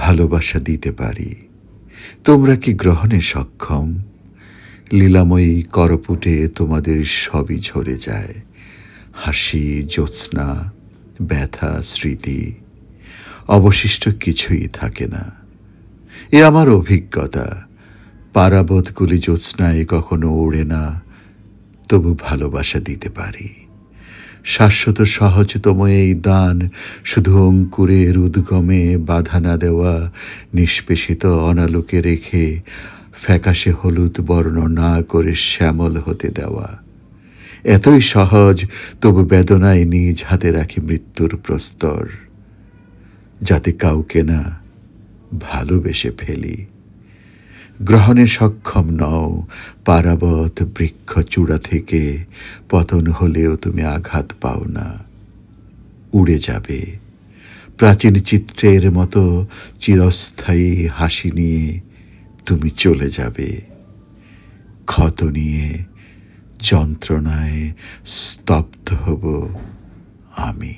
ভালোবাসা দিতে পারি। তোমরা কি গ্রহণে সক্ষম? লীলাময়ী করপুটে তোমাদের সবই ঝরে যায়, হাসি, জ্যোৎস্না, ব্যথা, স্মৃতি, অবশিষ্ট কিছুই থাকে না। এ আমার অভিজ্ঞতা। পারাবতগুলি জ্যোৎস্নায় কখনো ওড়ে না, তবু ভালোবাসা দিতে পারি। শাশ্বত সহজতম এই দান শুধু অঙ্কুরের উদ্গমে বাধা না দেওয়া, নিষ্পেষিত অনালোকে রেখে ফ্যাকাশে হলুদ বর্ণ না করে শ্যামল হতে দেওয়া। এতই সহজ, তবু বেদনায় নিজ হাতে রাখি মৃত্যুর প্রস্তর, যাতে কাউকে না ভালোবেসে ফেলি। গ্রহণে সক্ষম নও, পারাবত বৃক্ষ চূড়া থেকে পতন হলেও তুমি আঘাত পাও না, উড়ে যাবে প্রাচীন চিত্রের মতো। চিরস্থায়ী হাসি নিয়ে তুমি চলে যাবে, ক্ষত নিয়ে যন্ত্রণায় স্তব্ধ হব আমি।